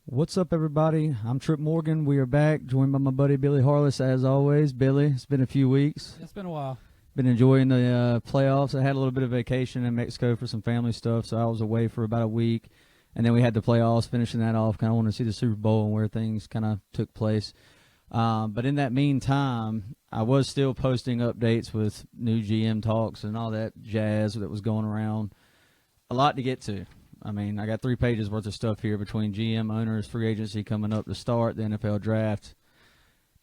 What's up, everybody? I'm Trip Morgan. We are back, joined by my buddy Billy Harless, as always. Billy, it's been a few weeks. It's been a while. Been enjoying the playoffs. I had a little bit of vacation in Mexico for some family stuff, so I was away for about a week. And then we had the playoffs, finishing that off. Kind of wanted to see the Super Bowl and where things kind of took place. But in that meantime, I was still posting updates with new GM talks and all that jazz that was going around. A lot to get to. I mean, I got 3 pages worth of stuff here between GM, owners, free agency coming up to start, the NFL draft.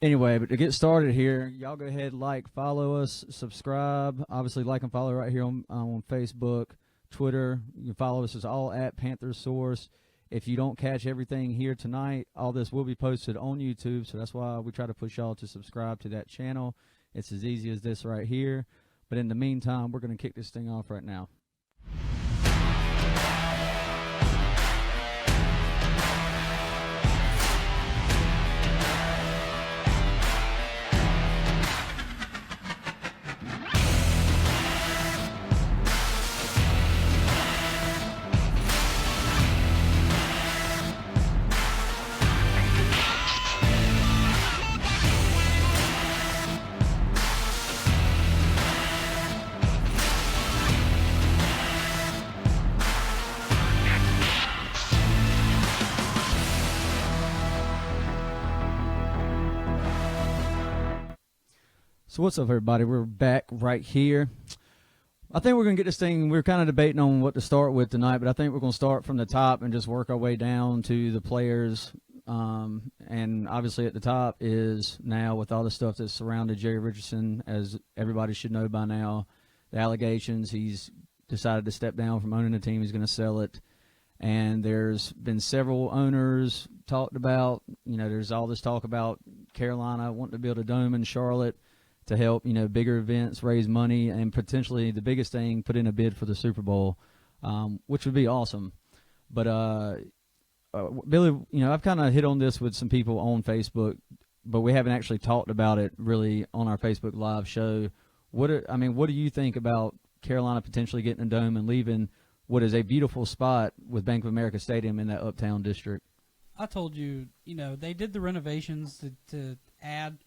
Anyway, but to get started here, y'all go ahead, like, follow us, subscribe. Obviously, like and follow right here on Facebook, Twitter. You can follow us. It's all at Panthers Source. If you don't catch everything here tonight, all this will be posted on YouTube, so that's why we try to push y'all to subscribe to that channel. It's as easy as this right here. But in the meantime, we're going to kick this thing off right now. So what's up, everybody? We're back right here. I think we're going to get this thing, we're kind of debating on what to start with tonight, but I think we're going to start from the top and just work our way down to the players. And obviously at the top is now, with all the stuff that's surrounded Jerry Richardson, as everybody should know by now, the allegations, he's decided to step down from owning the team. He's going to sell it. And there's been several owners talked about, there's all this talk about Carolina wanting to build a dome in Charlotte to help, bigger events, raise money, and potentially the biggest thing, put in a bid for the Super Bowl, which would be awesome. But, Billy, I've kind of hit on this with some people on Facebook, but we haven't actually talked about it really on our Facebook Live show. What do you think about Carolina potentially getting a dome and leaving what is a beautiful spot with Bank of America Stadium in that uptown district? I told you, they did the renovations to add,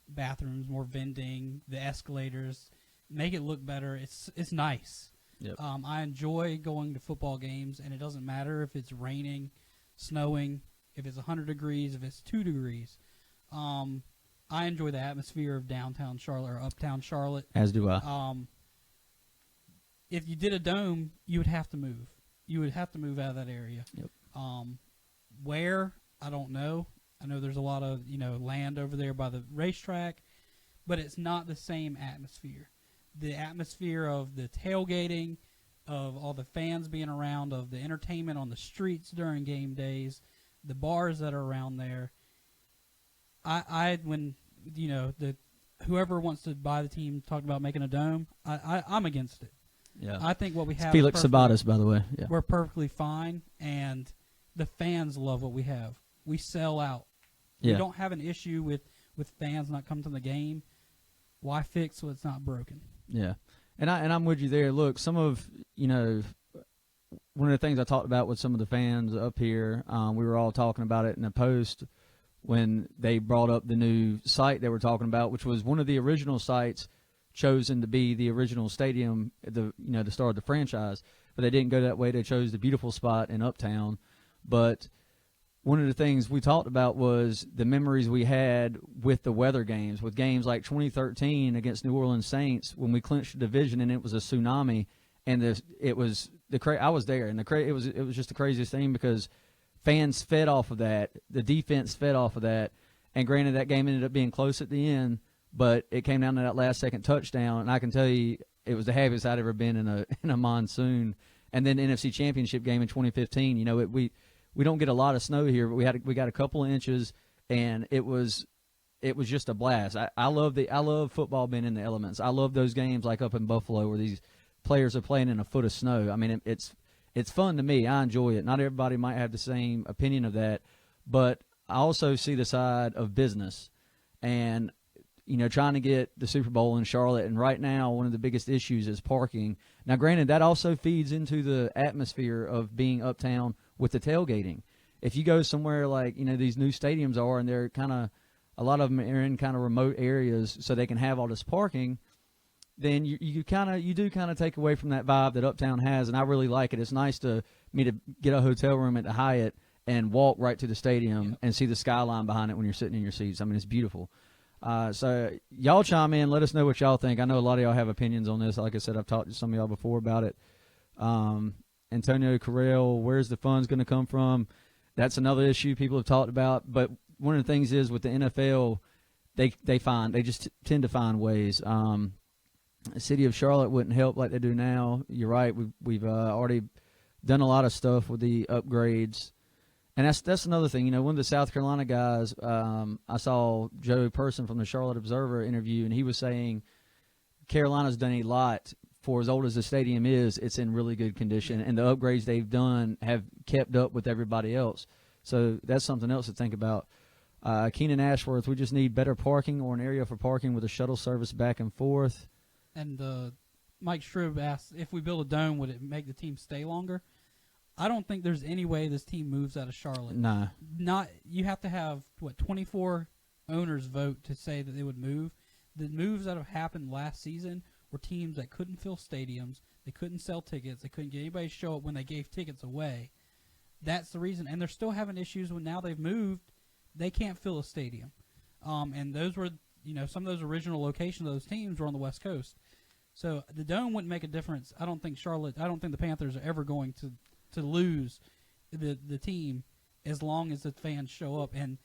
bathrooms, more vending, the escalators, make it look better. It's nice. Yep. I enjoy going to football games, and it doesn't matter if it's raining, snowing, if it's 100 degrees, if it's 2 degrees. I enjoy the atmosphere of downtown Charlotte or uptown Charlotte. As do I. If you did a dome, you would have to move. You would have to move out of that area. Yep. Where? I don't know. I know there's a lot of, land over there by the racetrack, but it's not the same atmosphere. The atmosphere of the tailgating, of all the fans being around, of the entertainment on the streets during game days, the bars that are around there. When whoever wants to buy the team talked about making a dome, I'm against it. Yeah. I think what we have, Felix Sabatis, by the way. Yeah. We're perfectly fine, and the fans love what we have. We sell out. Yeah. We don't have an issue with fans not coming to the game. Why fix what's not broken? Yeah, and I'm with you there. Look, some of one of the things I talked about with some of the fans up here, we were all talking about it in a post when they brought up the new site they were talking about, which was one of the original sites chosen to be the original stadium, the start of the franchise. But they didn't go that way. They chose the beautiful spot in Uptown. But one of the things we talked about was the memories we had with the weather games, with games like 2013 against New Orleans Saints when we clinched the division and it was a tsunami, and I was there, and it was just the craziest thing because fans fed off of that, the defense fed off of that, and granted that game ended up being close at the end, but it came down to that last second touchdown, and I can tell you it was the happiest I'd ever been in a monsoon. And then the NFC Championship game in 2015, we don't get a lot of snow here, but we got a couple of inches, and it was just a blast. I love football being in the elements. I love those games like up in Buffalo where these players are playing in a foot of snow. I mean, it's fun to me. I enjoy it. Not everybody might have the same opinion of that, but I also see the side of business and trying to get the Super Bowl in Charlotte. And right now, one of the biggest issues is parking. Now, granted, that also feeds into the atmosphere of being uptown with the tailgating. if you go somewhere like these new stadiums are, and they're kind of a lot of them are in kind of remote areas, so they can have all this parking, then you do kind of take away from that vibe that Uptown has, and I really like it. It's nice to get a hotel room at the Hyatt and walk right to the stadium and see the skyline behind it when you're sitting in your seats. I mean, it's beautiful. So y'all chime in. Let us know what y'all think. I know a lot of y'all have opinions on this. Like I said, I've talked to some of y'all before about it. Antonio Carrell, where's the funds going to come from? That's another issue people have talked about. But one of the things is with the NFL, they just tend to find ways. The city of Charlotte wouldn't help like they do now. You're right. We've already done a lot of stuff with the upgrades. And that's another thing. One of the South Carolina guys, I saw Joe Person from the Charlotte Observer interview, and he was saying Carolina's done a lot for as old as the stadium is. It's in really good condition, and the upgrades they've done have kept up with everybody else. So that's something else to think about. Keenan Ashworth, we just need better parking or an area for parking with a shuttle service back and forth. And Mike Strube asked, if we build a dome, would it make the team stay longer? I don't think there's any way this team moves out of Charlotte. Nah. You have to have 24 owners vote to say that they would move. The moves that have happened last season were teams that couldn't fill stadiums, they couldn't sell tickets, they couldn't get anybody to show up when they gave tickets away. That's the reason, and they're still having issues when now they've moved. They can't fill a stadium, and those were some of those original locations of those teams were on the West Coast. So the dome wouldn't make a difference. I don't think the Panthers are ever going to lose the team as long as the fans show up. And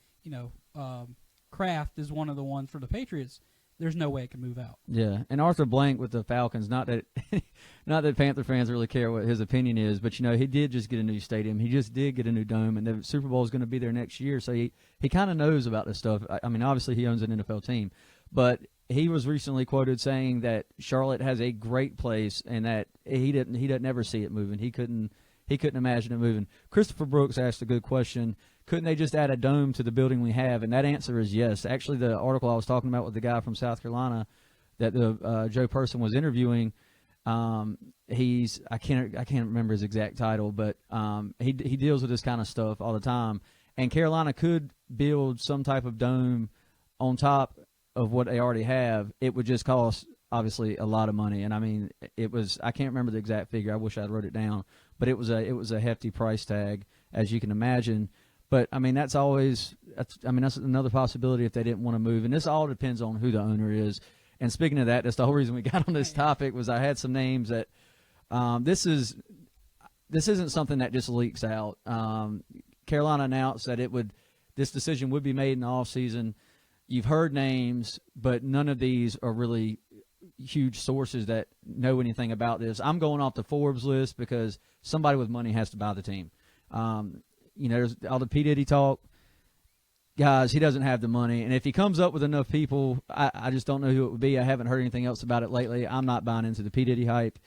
Kraft is one of the ones for the Patriots. There's no way it can move out. Yeah, and Arthur Blank with the Falcons. Not that Panther fans really care what his opinion is, but he did just get a new stadium. He just did get a new dome, and the Super Bowl is going to be there next year. So he kind of knows about this stuff. I mean, obviously he owns an NFL team, but he was recently quoted saying that Charlotte has a great place, and that he doesn't ever see it moving. He couldn't imagine it moving. Christopher Brooks asked a good question. Couldn't they just add a dome to the building we have? And that answer is yes. Actually, the article I was talking about with the guy from South Carolina that the Joe Person was interviewing, I can't remember his exact title, but he deals with this kind of stuff all the time. And Carolina could build some type of dome on top of what they already have. It would just cost obviously a lot of money. And I mean, I can't remember the exact figure. I wish I'd wrote it down, but it was a hefty price tag, as you can imagine. But I mean, that's another possibility if they didn't want to move. And this all depends on who the owner is. And speaking of that, that's the whole reason we got on this topic. Was I had some names that this isn't something that just leaks out. Carolina announced that this decision would be made in the offseason. You've heard names, but none of these are really huge sources that know anything about this. I'm going off the Forbes list because somebody with money has to buy the team. There's all the P. Diddy talk. Guys, he doesn't have the money. And if he comes up with enough people, I just don't know who it would be. I haven't heard anything else about it lately. I'm not buying into the P. Diddy hype.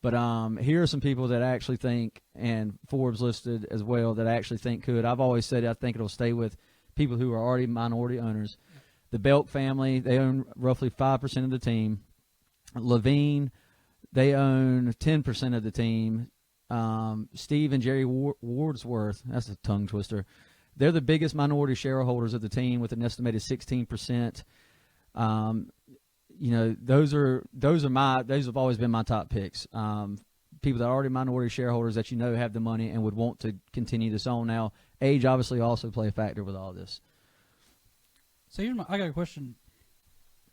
But here are some people that I actually think, and Forbes listed as well, that I actually think could. I've always said I think it'll stay with people who are already minority owners. The Belk family, they own roughly 5% of the team. Levine, they own 10% of the team. Steve and Jerry Wardsworth, that's a tongue twister. They're the biggest minority shareholders of the team with an estimated 16%. Those have always been my top picks. People that are already minority shareholders that have the money and would want to continue this on. Now, age obviously also play a factor with all this. So I got a question.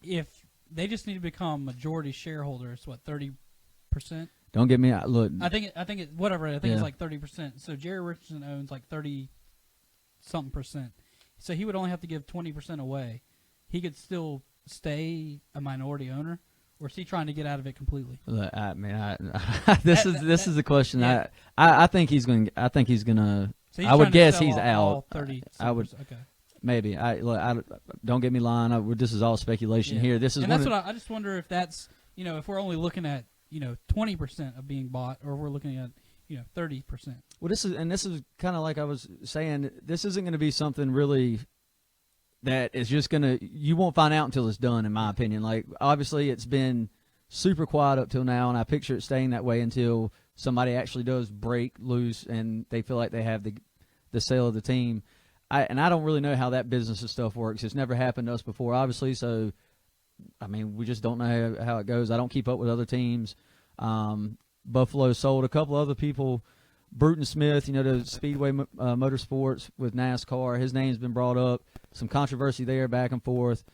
If they just need to become majority shareholders, 30%? Don't get me look. I think it's like 30%. So Jerry Richardson owns like 30-something%. So he would only have to give 20% away. He could still stay a minority owner, or is he trying to get out of it completely? Look, this is the question. Yeah. I think he's going. I think he's going to. I would guess he's out. 30. I would. Okay. Maybe. Don't get me lying. This is all speculation here. This is. And that's what I just wonder if that's if we're only looking at 20% of being bought, or we're looking at 30%. Well, this is kind of like I was saying. This isn't going to be something really that is just going to. You won't find out until it's done, in my opinion. Like obviously, it's been super quiet up till now, and I picture it staying that way until somebody actually does break loose and they feel like they have the sale of the team. I don't really know how that business and stuff works. It's never happened to us before, obviously. So, I mean, we just don't know how it goes. I don't keep up with other teams. Buffalo sold a couple other people. Bruton Smith, the Speedway Motorsports with NASCAR. His name's been brought up. Some controversy there, back and forth.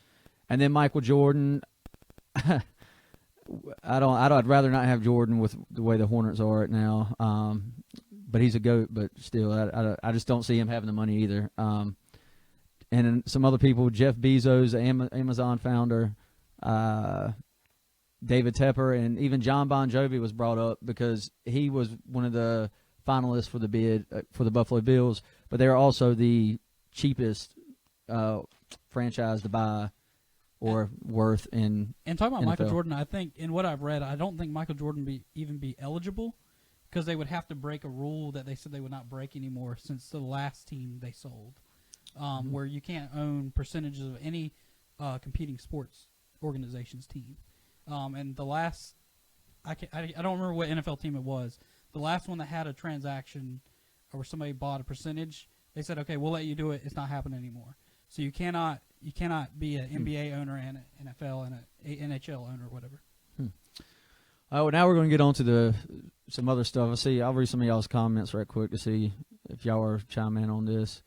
And then Michael Jordan. I'd rather not have Jordan with the way the Hornets are right now. But he's a GOAT, but still, I just don't see him having the money either. And then some other people, Jeff Bezos, Amazon founder, David Tepper, and even John Bon Jovi was brought up because he was one of the finalists for the bid for the Buffalo Bills, but they're also the cheapest franchise to buy or worth in. And talking about NFL. Michael Jordan, I think in what I've read, I don't think Michael Jordan even be eligible because they would have to break a rule that they said they would not break anymore since the last team they sold, where you can't own percentages of any competing sports organization's team. And the last, I don't remember what NFL team it was. The last one that had a transaction where somebody bought a percentage, they said, okay, we'll let you do it. It's not happening anymore. So you cannot be an NBA owner and an NFL and an NHL owner or whatever. Oh, now we're going to get on to some other stuff. I'll read some of y'all's comments right quick to see if y'all are chiming in on this.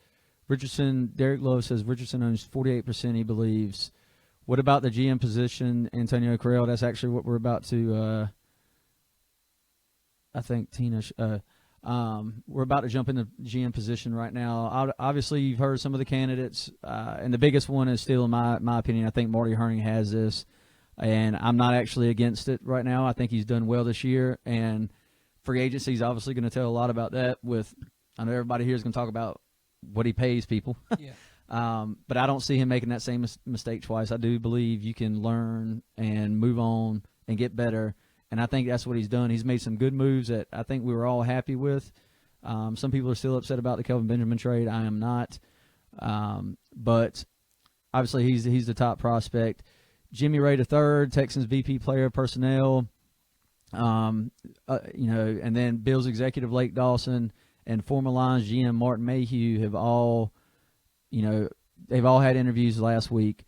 Derek Love says Richardson owns 48%, he believes. What about the GM position, Antonio Carrell? That's actually what we're about to, I think, Tina, we're about to jump in the GM position right now. Obviously, you've heard some of the candidates, and the biggest one is still, in my opinion, I think Marty Herney has this, and I'm not actually against it right now. I think he's done well this year, and free agency is obviously going to tell a lot about that. I know everybody here is going to talk about what he pays people. Yeah. But I don't see him making that same mistake twice. I do believe you can learn and move on and get better, and I think that's what he's done. He's made some good moves that I think we were all happy with. Some people are still upset about the Kelvin Benjamin trade. I am not. But obviously he's the top prospect. Jimmy Ray III, Texans VP player personnel, and then Bills executive Lake Dawson and former Lions GM Martin Mayhew have all, they've all had interviews last week.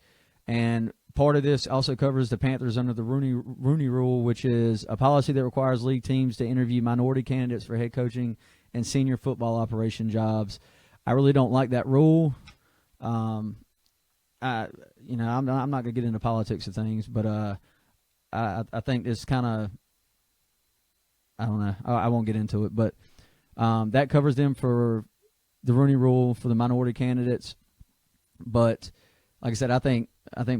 And part of this also covers the Panthers under the Rooney Rule, which is a policy that requires league teams to interview minority candidates for head coaching and senior football operation jobs. I really don't like that rule. I'm not going to get into politics of things, but I think it's kind of, I don't know. I won't get into it, but that covers them for the Rooney Rule for the minority candidates. But like I said, I think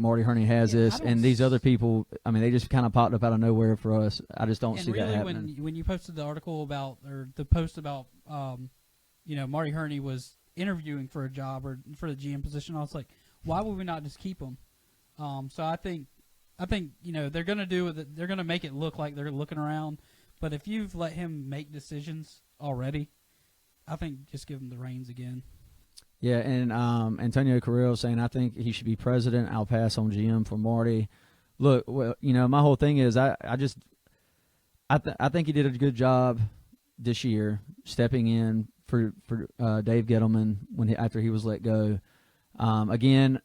Marty Herney has this, and these other people, they just kind of popped up out of nowhere for us. I just don't see really that happening. When you posted the article about, or the post about, Marty Herney was interviewing for a job or for the GM position, I was like, why would we not just keep him? So I think they're going to do it. They're going to make it look like they're looking around. But if you've let him make decisions already, I think just give him the reins again. Yeah, and Antonio Carrell saying, I think he should be president. I'll pass on GM for Marty. Look, well, my whole thing is I think he did a good job this year stepping in for Dave Gettleman after he was let go. Again,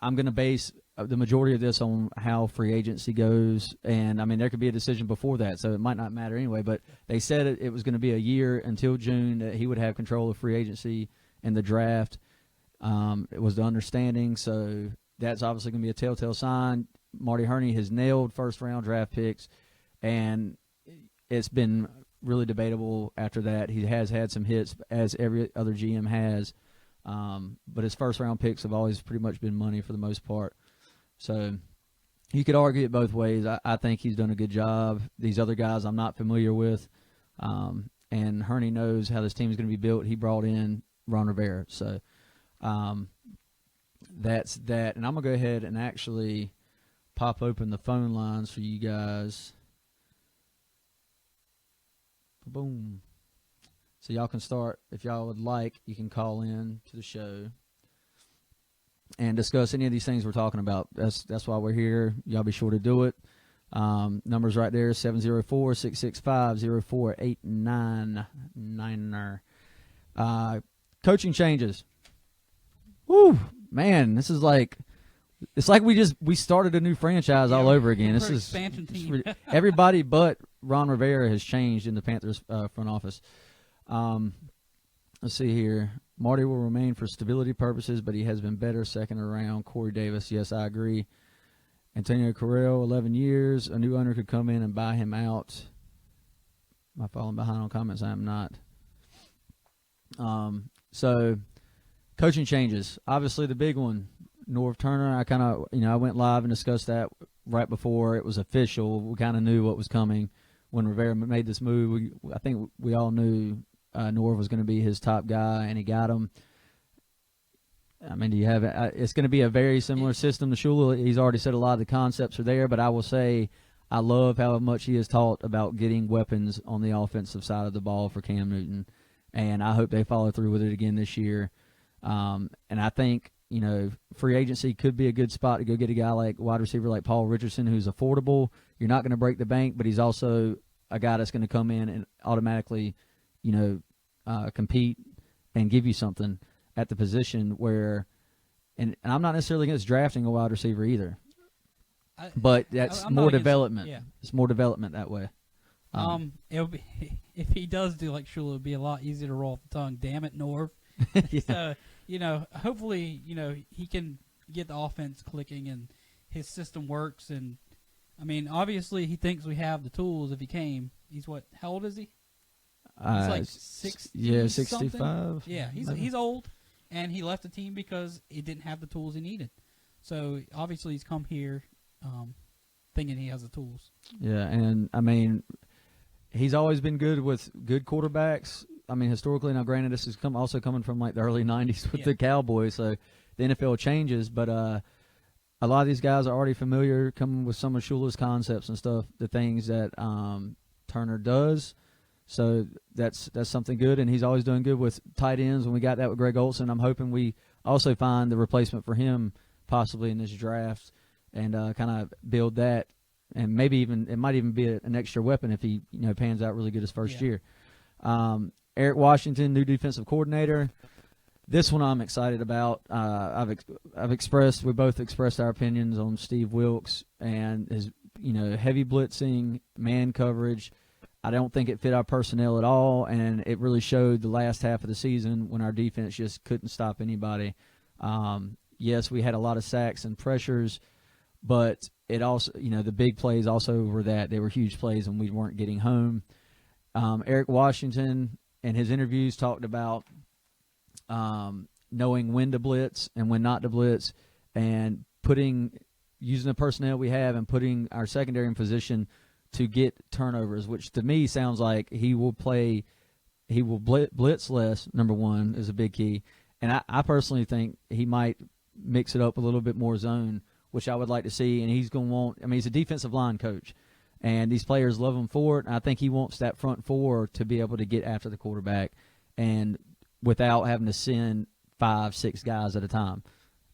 I'm going to base the majority of this on how free agency goes, and there could be a decision before that, so it might not matter anyway. But they said it was going to be a year until June that he would have control of free agency and the draft. It was the understanding, so that's obviously going to be a telltale sign. Marty Herney has nailed first-round draft picks, and it's been really debatable after that. He has had some hits, as every other GM has, but his first-round picks have always pretty much been money for the most part. So you could argue it both ways. I think he's done a good job. These other guys I'm not familiar with, and Herney knows how this team is going to be built. He brought in Ron Rivera. So that's that. And I'm going to go ahead and actually pop open the phone lines for you guys. Boom. So y'all can start, if y'all would like, you can call in to the show and discuss any of these things we're talking about. That's why we're here. Y'all be sure to do it. Numbers right there, 704-665-0489. coaching changes. Woo, man, this is like it's like we started a new franchise all over again. This is expansion team. Everybody but Ron Rivera has changed in the Panthers front office. Let's see here. Marty will remain for stability purposes, but he has been better second around. Corey Davis, yes, I agree. Antonio Carrero, 11 years. A new owner could come in and buy him out. Am I falling behind on comments? I am not. So, coaching changes. Obviously, the big one, Norv Turner. I went live and discussed that right before it was official. We kind of knew what was coming when Rivera made this move. I think we all knew Norv was going to be his top guy, and he got him. I mean, do you have it? It's going to be a very similar system to Shula. He's already said a lot of the concepts are there, but I will say I love how much he has taught about getting weapons on the offensive side of the ball for Cam Newton, and I hope they follow through with it again this year. And I think, free agency could be a good spot to go get a guy like wide receiver like Paul Richardson, who's affordable. You're not going to break the bank, but he's also a guy that's going to come in and automatically, compete and give you something at the position where, and I'm not necessarily against drafting a wide receiver either, but that's more development. Yeah. It's more development that way. It'll be, if he does do like Shula, it'll be a lot easier to roll off the tongue. Damn it, Norv. Yeah. So, hopefully, he can get the offense clicking and his system works. And I mean, obviously, he thinks we have the tools. If he came, he's what? How old is he? He's like 60. Yeah, 65. Something. Yeah, he's old, and he left the team because he didn't have the tools he needed. So obviously, he's come here thinking he has the tools. Yeah, and I mean, he's always been good with good quarterbacks. I mean, historically, now granted, this is also coming from like the early '90s with the Cowboys, so the NFL changes. But a lot of these guys are already familiar, coming with some of Shula's concepts and stuff, the things that Turner does. So that's something good, and he's always doing good with tight ends. When we got that with Greg Olsen, I'm hoping we also find the replacement for him possibly in this draft and kind of build that, and maybe even it might even be an extra weapon if he pans out really good his first year. Eric Washington, new defensive coordinator. This one I'm excited about. We both expressed our opinions on Steve Wilkes and his heavy blitzing, man coverage. I don't think it fit our personnel at all, and it really showed the last half of the season when our defense just couldn't stop anybody. Yes, we had a lot of sacks and pressures, but it also, the big plays also were that. They were huge plays, and we weren't getting home. Eric Washington in his interviews talked about knowing when to blitz and when not to blitz, and using the personnel we have and putting our secondary in position to get turnovers, which to me sounds like he will blitz less, number one, is a big key. And I personally think he might mix it up a little bit more zone, which I would like to see. And he's going to want – I mean, he's a defensive line coach, and these players love him for it. And I think he wants that front four to be able to get after the quarterback and without having to send 5-6 guys at a time.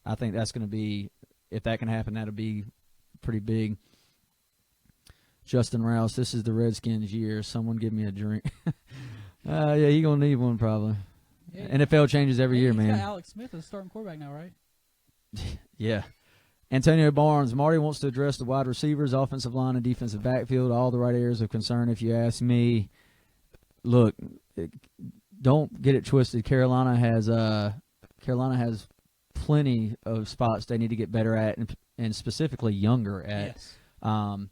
I think that's going to be – if that can happen, that'll be pretty big. Justin Rouse, this is the Redskins' year. Someone give me a drink. Yeah, you're going to need one probably. Yeah. NFL changes every year, man. Got Alex Smith as starting quarterback now, right? Yeah. Antonio Barnes, Marty wants to address the wide receivers, offensive line, and defensive backfield, all the right areas of concern, if you ask me. Look, don't get it twisted. Carolina has plenty of spots they need to get better at, and specifically younger at. Yes.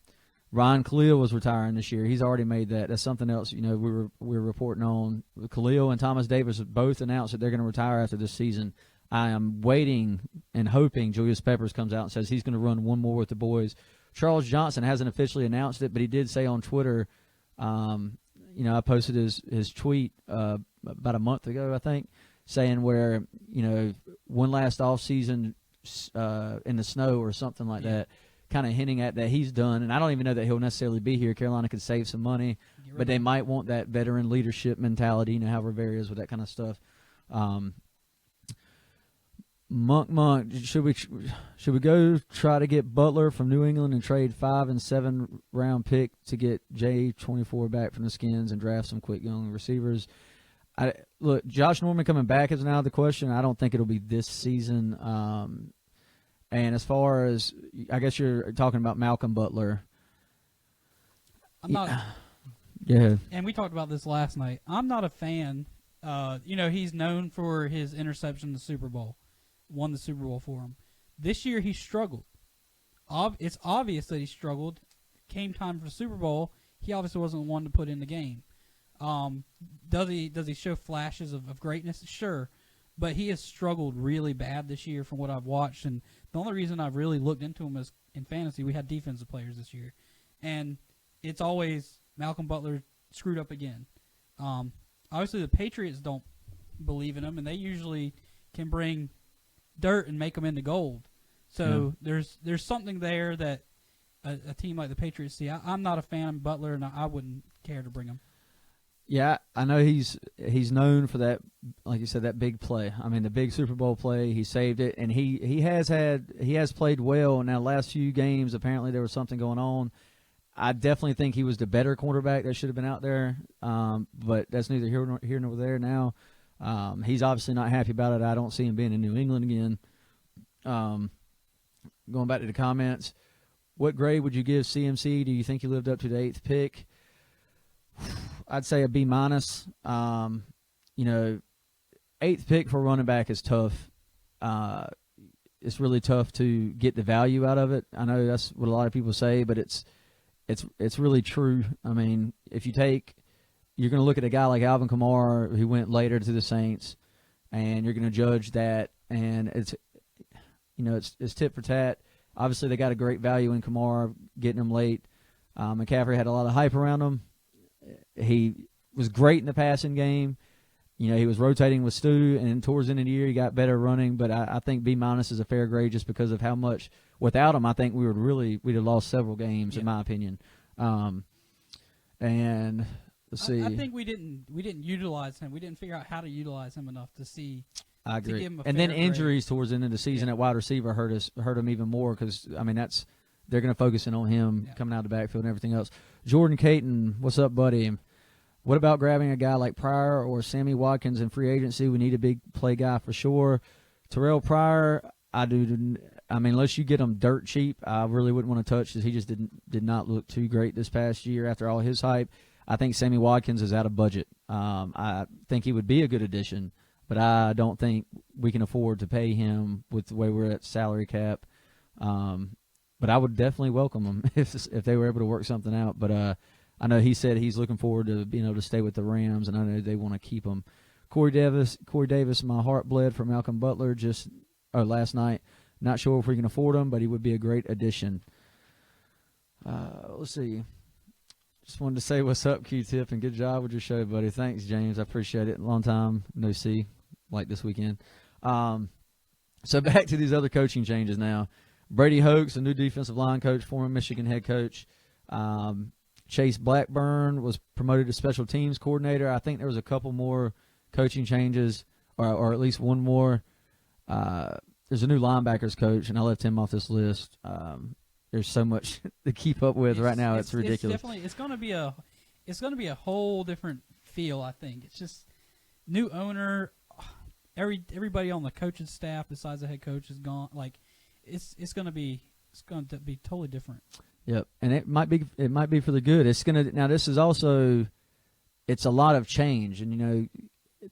Ryan Khalil was retiring this year. He's already made that. That's something else. We're reporting on. Khalil and Thomas Davis both announced that they're going to retire after this season. I am waiting and hoping Julius Peppers comes out and says he's going to run one more with the boys. Charles Johnson hasn't officially announced it, but he did say on Twitter. I posted his tweet about a month ago, I think, saying where one last off season in the snow or something like that. Kind of hinting at that he's done, and I don't even know that he'll necessarily be here. Carolina could save some money, but they might want that veteran leadership mentality, how Rivera is with that kind of stuff. Monk, should we go try to get Butler from New England and trade 5 and 7 round pick to get J24 back from the Skins and draft some quick young receivers? Look, Josh Norman coming back is now the question. I don't think it'll be this season. And as far as, I guess you're talking about Malcolm Butler. I'm not. Yeah. And we talked about this last night. I'm not a fan. He's known for his interception in the Super Bowl. Won the Super Bowl for him. This year he struggled. It's obvious that he struggled. Came time for the Super Bowl, he obviously wasn't one to put in the game. Does he show flashes of greatness? Sure. But he has struggled really bad this year from what I've watched. And the only reason I've really looked into him is in fantasy, we had defensive players this year. And it's always Malcolm Butler screwed up again. Obviously, the Patriots don't believe in him, and they usually can bring dirt and make them into gold. So there's something there that a team like the Patriots see. I'm not a fan of Butler, and I wouldn't care to bring him. Yeah, I know he's known for that, like you said, that big play. I mean, the big Super Bowl play. He saved it, and he has played well. Now, last few games, apparently there was something going on. I definitely think he was the better quarterback that should have been out there, but that's neither here nor there now. He's obviously not happy about it. I don't see him being in New England again. Going back to the comments, what grade would you give CMC? Do you think he lived up to the 8th pick? I'd say a B-. 8th pick for running back is tough. It's really tough to get the value out of it. I know that's what a lot of people say, but it's really true. I mean, you're going to look at a guy like Alvin Kamara who went later to the Saints, and you're going to judge that, and it's tit for tat. Obviously, they got a great value in Kamara, getting him late. McCaffrey had a lot of hype around him. He was great in the passing game. He was rotating with Stu, and towards the end of the year, he got better running. But I think B- is a fair grade just because of how much. Without him, I think we'd have lost several games, in my opinion. And let's see. I think we didn't utilize him. We didn't figure out how to utilize him enough to see. I agree. To give him a and then fair injuries grade. towards the end of the season at wide receiver hurt him even more because they're going to focus in on him coming out of the backfield and everything else. Jordan Caton, what's up, buddy? What about grabbing a guy like Pryor or Sammy Watkins in free agency? We need a big play guy for sure. Terrell Pryor, unless you get him dirt cheap, I really wouldn't want to touch because he just did not look too great this past year after all his hype. I think Sammy Watkins is out of budget. I think he would be a good addition, but I don't think we can afford to pay him with the way we're at salary cap. But I would definitely welcome him if they were able to work something out. But I know he said he's looking forward to being able to stay with the Rams, and I know they want to keep him. Corey Davis, my heart bled for Malcolm Butler last night. Not sure if we can afford him, but he would be a great addition. Let's see. Just wanted to say what's up, Q-Tip, and good job with your show, buddy. Thanks, James. I appreciate it. Long time no see, like this weekend. So back to these other coaching changes now. Brady Hoke, a new defensive line coach, former Michigan head coach. Chase Blackburn was promoted to special teams coordinator. I think there was a couple more coaching changes, or at least one more. There's a new linebackers coach, and I left him off this list. There's so much to keep up with right now. It's ridiculous. It's going to be a whole different feel. I think it's just new owner. Everybody on the coaching staff besides the head coach is gone. Like it's going to be totally different. Yep, and it might be for the good. This is also, it's a lot of change, and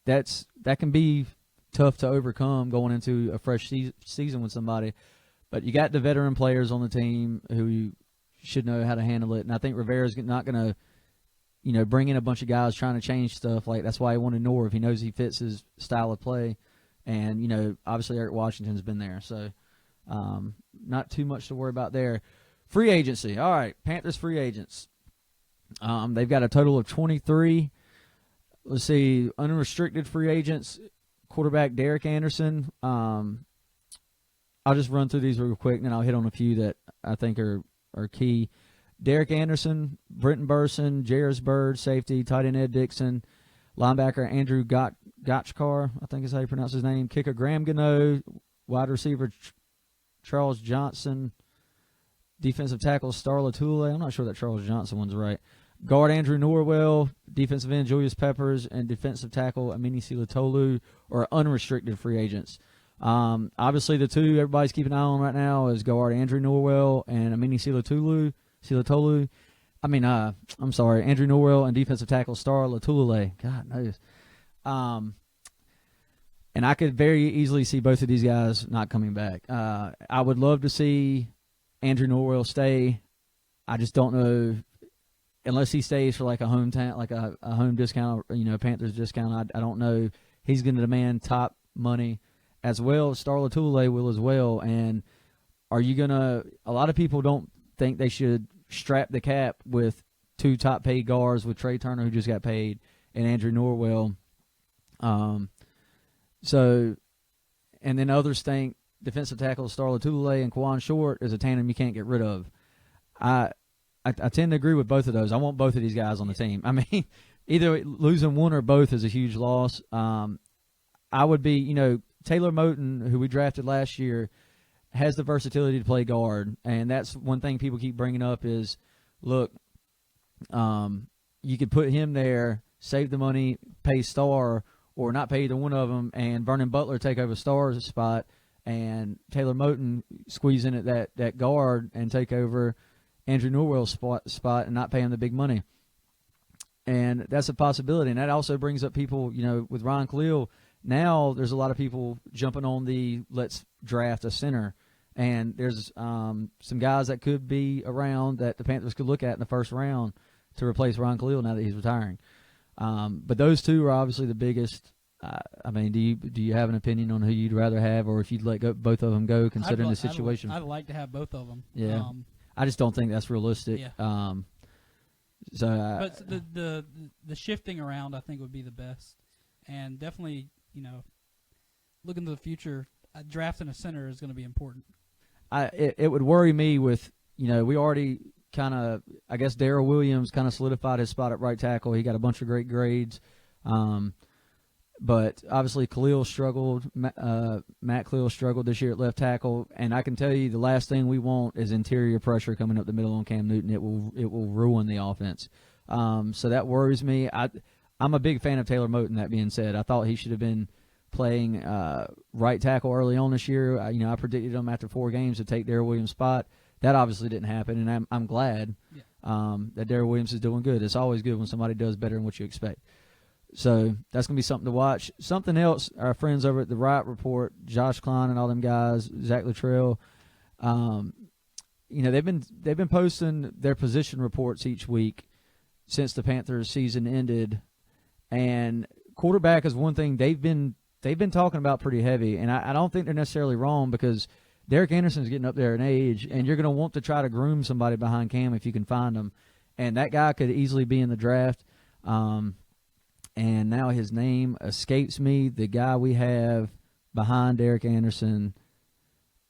that can be tough to overcome going into a fresh season with somebody. But you got the veteran players on the team who should know how to handle it, and I think Rivera's not going to, bring in a bunch of guys trying to change stuff. Like that's why he wanted Norv. He knows he fits his style of play, and obviously Eric Washington's been there, so not too much to worry about there. Free agency. All right, Panthers free agents. They've got a total of 23. Let's see, unrestricted free agents. Quarterback Derek Anderson. I'll just run through these real quick, and then I'll hit on a few that I think are key. Derek Anderson, Brenton Burson, Jairus Byrd, safety, tight end Ed Dixon, linebacker Andrew Gotchkar, I think is how you pronounce his name, kicker Graham Gano, wide receiver Charles Johnson, defensive tackle Star Latule. I'm not sure that Charles Johnson one's right. guard Andrew Norwell, defensive end Julius Peppers, and defensive tackle Amini Silatolu are unrestricted free agents. Obviously, the two everybody's keeping an eye on right now is guard Andrew Norwell and Amini Silatolu. I'm sorry, Andrew Norwell and defensive tackle Star Latulele. God knows. And I could very easily see both of these guys not coming back. I would love to see Andrew Norwell stay. I just don't know, unless he stays for like a hometown, like a home discount, Panthers discount. I don't know. He's going to demand top money as well. Star Latulele will as well. And are you going to – a lot of people don't think they should strap the cap with two top-paid guards with Trey Turner, who just got paid, and Andrew Norwell. And then others think defensive tackle Star Latulele and Quan Short is a tandem you can't get rid of. I tend to agree with both of those. I want both of these guys on the team. I mean, either losing one or both is a huge loss. I would be, Taylor Moton, who we drafted last year, has the versatility to play guard, and that's one thing people keep bringing up is, look, you could put him there, save the money, pay Star, or not pay either one of them, and Vernon Butler take over Star's spot, and Taylor Moton squeeze in at that guard and take over Andrew Norwell's spot and not pay him the big money. And that's a possibility. And that also brings up people, with Ryan Khalil, now there's a lot of people jumping on the let's draft a center. And there's some guys that could be around that the Panthers could look at in the first round to replace Ryan Khalil now that he's retiring. But those two are obviously the biggest. Do you have an opinion on who you'd rather have, or if you'd let both of them go, considering the situation? I'd like to have both of them. Yeah, I just don't think that's realistic. Yeah. But the shifting around, I think, would be the best, and definitely, looking to the future, drafting a center is going to be important. It would worry me with we already kind of, I guess Darrell Williams kind of solidified his spot at right tackle. He got a bunch of great grades. But obviously Khalil struggled. Matt Khalil struggled this year at left tackle, and I can tell you the last thing we want is interior pressure coming up the middle on Cam Newton. It will ruin the offense. So that worries me. I'm a big fan of Taylor Moton. That being said, I thought he should have been playing right tackle early on this year. I predicted him after 4 games to take Darrell Williams' spot. That obviously didn't happen, and I'm glad that Darrell Williams is doing good. It's always good when somebody does better than what you expect. So that's going to be something to watch. Something else, our friends over at the Riot Report, Josh Klein and all them guys, Zach Luttrell, they've been posting their position reports each week since the Panthers season ended, and quarterback is one thing they've been talking about pretty heavy, and I don't think they're necessarily wrong because Derek Anderson's getting up there in age, and you're going to want to try to groom somebody behind Cam if you can find them, and that guy could easily be in the draft. And now his name escapes me. The guy we have behind Derek Anderson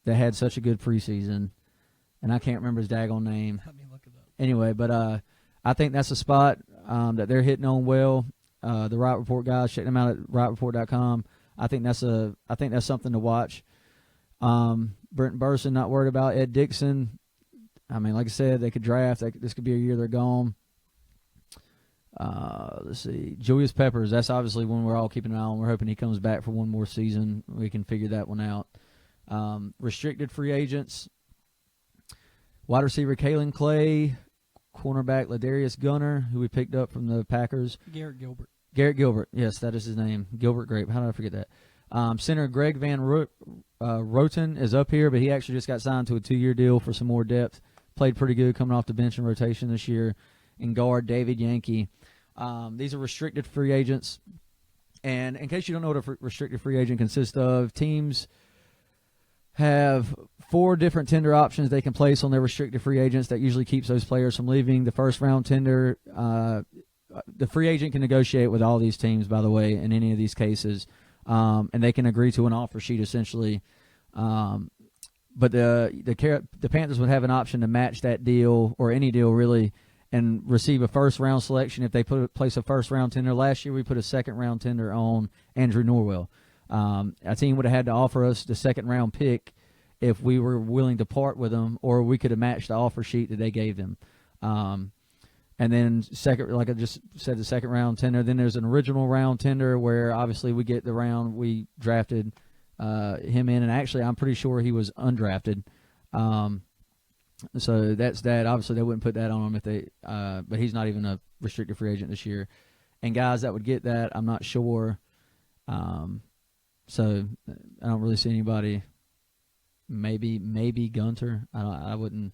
that had such a good preseason, and I can't remember his daggone name. Let me look it up. Anyway, but I think that's a spot that they're hitting on well. The Riot Report guys, check them out at rightreport.com. I think that's something to watch. Brenton Burson, not worried about. Ed Dixon, like I said, they could draft. This could be a year they're gone. Let's see. Julius Peppers, that's obviously one we're all keeping an eye on. We're hoping he comes back for one more season. We can figure that one out. Restricted free agents. Wide receiver Kalen Clay, cornerback Ladarius Gunner, who we picked up from the Packers. Garrett Gilbert, yes, that is his name. Gilbert Grape. How did I forget that? Center Greg Van Roten is up here, but he actually just got signed to a 2-year deal for some more depth. Played pretty good coming off the bench in rotation this year. And guard David Yankee. These are restricted free agents. And in case you don't know what a restricted free agent consists of, teams have 4 different tender options they can place on their restricted free agents that usually keeps those players from leaving. The first round tender, the free agent can negotiate with all these teams, by the way, in any of these cases. And they can agree to an offer sheet essentially. But the Panthers would have an option to match that deal, or any deal really, and receive a first-round selection if they place a first-round tender. Last year we put a second-round tender on Andrew Norwell. A team would have had to offer us the second-round pick if we were willing to part with them, or we could have matched the offer sheet that they gave them. And And then second, like I just said, the second round tender. Then there's an original round tender where obviously we get the round we drafted him in, and actually I'm pretty sure he was undrafted. So that's that. Obviously they wouldn't put that on him if they, but he's not even a restricted free agent this year. And guys that would get that, I'm not sure. So I don't really see anybody. Maybe Gunter. I wouldn't,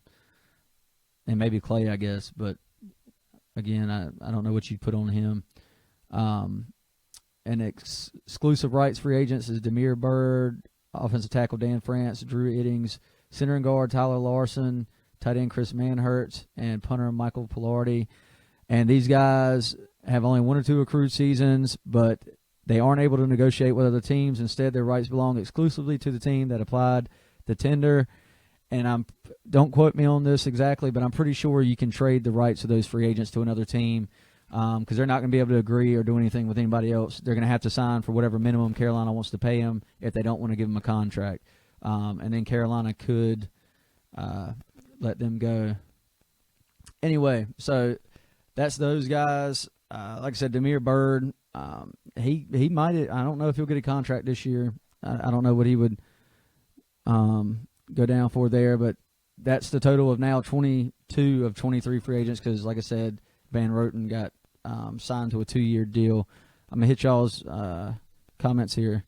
and maybe Clay, I guess, but. Again, I don't know what you'd put on him. And exclusive rights free agents is Demir Bird, offensive tackle Dan France, Drew Iddings, center and guard Tyler Larson, tight end Chris Manhurts, and punter Michael Pilardi. And these guys have only 1 or 2 accrued seasons, but they aren't able to negotiate with other teams. Instead, their rights belong exclusively to the team that applied the tender. And don't quote me on this exactly, but I'm pretty sure you can trade the rights of those free agents to another team because they're not going to be able to agree or do anything with anybody else. They're going to have to sign for whatever minimum Carolina wants to pay them if they don't want to give them a contract. And then Carolina could let them go. Anyway, so that's those guys. Like I said, Demir Bird, he might. I don't know if he'll get a contract this year. I don't know what he would go down for there, but that's the total of now 22 of 23 free agents because, like I said, Van Roten got signed to a 2-year deal. I'm going to hit y'all's comments here.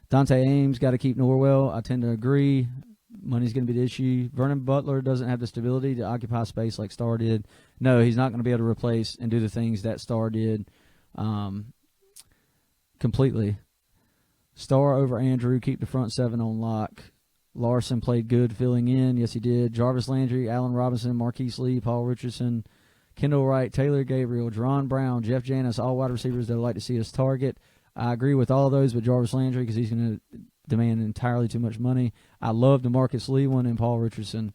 Dante Ames got to keep Norwell. I tend to agree. Money's going to be the issue. Vernon Butler doesn't have the stability to occupy space like Starr did. No, he's not going to be able to replace and do the things that Starr did completely. Starr over Andrew, keep the front 7 on lock. Larson played good filling in. Yes, he did. Jarvis Landry, Allen Robinson, Marquise Lee, Paul Richardson, Kendall Wright, Taylor Gabriel, Jerron Brown, Jeff Janis, all wide receivers that I'd like to see us target. I agree with all of those but Jarvis Landry because he's going to demand entirely too much money. I love the Marcus Lee one and Paul Richardson.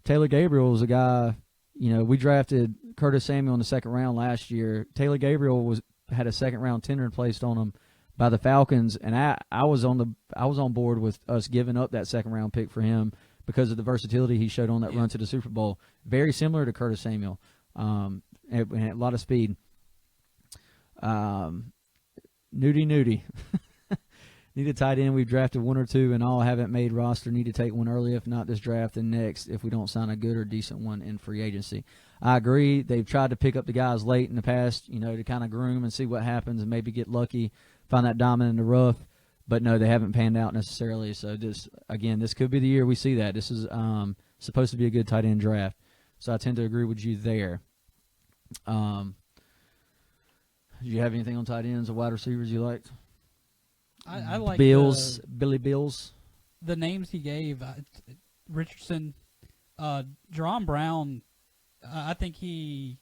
Taylor Gabriel was a guy, we drafted Curtis Samuel in the second round last year. Taylor Gabriel had a second round tender placed on him by the Falcons, and I was on board with us giving up that second round pick for him because of the versatility he showed on that run to the Super Bowl. Very similar to Curtis Samuel, and a lot of speed. Nudie. Need a tight end. We've drafted 1 or 2 and all haven't made roster. Need to take one early, if not this draft, and next if we don't sign a good or decent one in free agency. I agree. They've tried to pick up the guys late in the past, to kind of groom and see what happens and maybe get lucky, find that diamond in the rough. But, no, they haven't panned out necessarily. So, this could be the year we see that. This is supposed to be a good tight end draft. So, I tend to agree with you there. Do you have anything on tight ends or wide receivers you liked? I like Billy Bills. The names he gave, Richardson, Jerron Brown. I think he